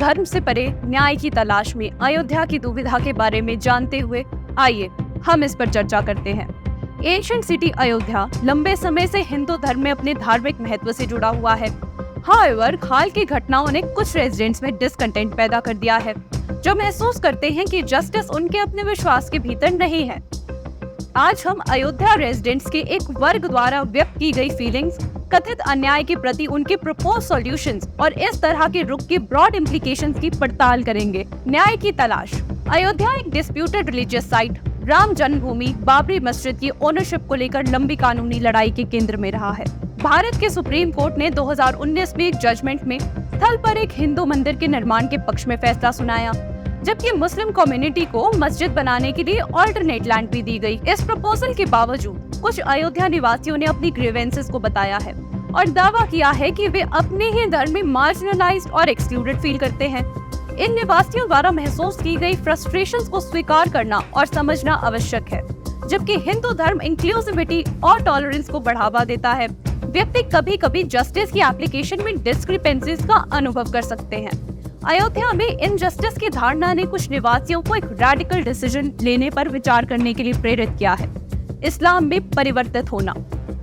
धर्म से परे न्याय की तलाश में अयोध्या की दुविधा के बारे में जानते हुए आइए हम इस पर चर्चा करते हैं। एंशिएंट सिटी अयोध्या लंबे समय से हिंदू धर्म में अपने धार्मिक महत्व से जुड़ा हुआ है। हाउएवर, हाल की घटनाओं ने कुछ रेजिडेंट्स में डिसकंटेंट पैदा कर दिया है, जो महसूस करते हैं कि जस्टिस उनके अपने विश्वास के भीतर नहीं है। आज हम अयोध्या रेजिडेंट्स के एक वर्ग द्वारा व्यक्त की गई फीलिंग्स, कथित अन्याय के प्रति उनके प्रपोज सॉल्यूशंस और इस तरह के रुख के ब्रॉड इम्प्लीकेशंस की पड़ताल करेंगे। न्याय की तलाश। अयोध्या एक डिस्प्यूटेड रिलीजियस साइट, राम जन्मभूमि बाबरी मस्जिद की ओनरशिप को लेकर लंबी कानूनी लड़ाई के केंद्र में रहा है। भारत के सुप्रीम कोर्ट ने 2019 में एक जजमेंट में स्थल पर एक हिंदू मंदिर के निर्माण के पक्ष में फैसला सुनाया, जबकि मुस्लिम कम्युनिटी को मस्जिद बनाने के लिए ऑल्टरनेट लैंड भी दी गई। इस प्रपोजल के बावजूद कुछ अयोध्या निवासियों ने अपनी ग्रीवेंसेस को बताया है और दावा किया है कि वे अपने ही धर्म में मार्जिनलाइज्ड और एक्सक्लूडेड फील करते हैं। इन निवासियों द्वारा महसूस की गई फ्रस्ट्रेशंस को स्वीकार करना और समझना आवश्यक है। जबकि हिंदू धर्म इंक्लूसिविटी और टॉलरेंस को बढ़ावा देता है, व्यक्ति कभी कभी जस्टिस की एप्लीकेशन में डिस्क्रिपेंसीज का अनुभव कर सकते हैं। अयोध्या में इनजस्टिस की धारणा ने कुछ निवासियों को एक रैडिकल डिसीजन लेने पर विचार करने के लिए प्रेरित किया है। इस्लाम में परिवर्तित होना।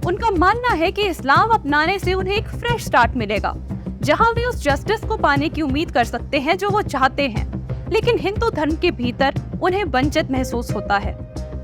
उनका मानना है कि इस्लाम अपनाने से उन्हें एक फ्रेश स्टार्ट मिलेगा, जहां वे उस जस्टिस को पाने की उम्मीद कर सकते हैं जो वो चाहते हैं, लेकिन हिंदू धर्म के भीतर उन्हें वंचित महसूस होता है।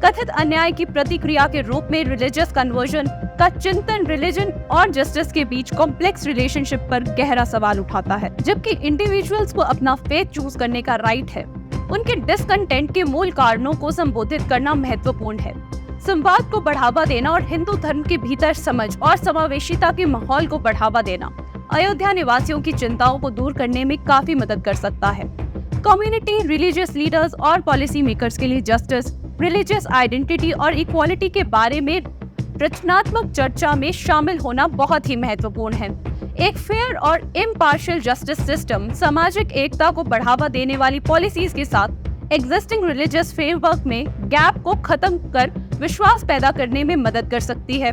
कथित अन्याय की प्रतिक्रिया के रूप में रिलीजियस कन्वर्जन का चिंतन रिलीजन और जस्टिस के बीच कॉम्प्लेक्स रिलेशनशिप पर गहरा सवाल उठाता है। जबकि इंडिविजुअल्स को अपना फेथ चूज करने का राइट है, उनके डिसकंटेंट के मूल कारणों को संबोधित करना महत्वपूर्ण है। संवाद को बढ़ावा देना और हिंदू धर्म के भीतर समझ और समावेशिता के माहौल को बढ़ावा देना अयोध्या निवासियों की चिंताओं को दूर करने में काफी मदद कर सकता है। कम्युनिटी, रिलीजियस लीडर्स और पॉलिसी मेकर्स के लिए जस्टिस, रिलीजियस आइडेंटिटी और इक्वालिटी के बारे में रचनात्मक चर्चा में शामिल होना बहुत ही महत्वपूर्ण है। एक फेयर और इम्पार्शियल जस्टिस सिस्टम सामाजिक एकता को बढ़ावा देने वाली पॉलिसीज के साथ एग्जिस्टिंग रिलीजियस फ्रेमवर्क में गैप को खत्म कर विश्वास पैदा करने में मदद कर सकती है।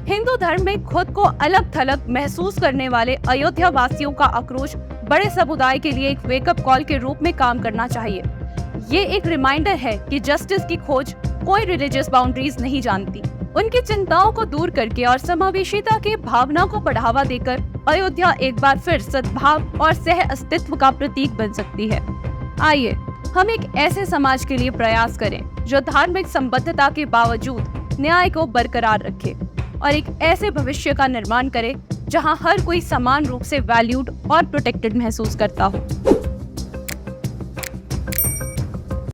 हिंदू धर्म में खुद को अलग थलग महसूस करने वाले अयोध्या वासियों का आक्रोश बड़े समुदाय के लिए एक वेकअप कॉल के रूप में काम करना चाहिए। ये एक रिमाइंडर है कि जस्टिस की खोज कोई रिलीजियस बाउंड्रीज नहीं जानती। उनकी चिंताओं को दूर करके और समावेशिता की भावना को बढ़ावा देकर अयोध्या एक बार फिर सद्भाव और सह अस्तित्व का प्रतीक बन सकती है। आइए हम एक ऐसे समाज के लिए प्रयास करें जो धार्मिक संबद्धता के बावजूद न्याय को बरकरार रखे और एक ऐसे भविष्य का निर्माण करे जहां हर कोई समान रूप से वैल्यूड और प्रोटेक्टेड महसूस करता हो।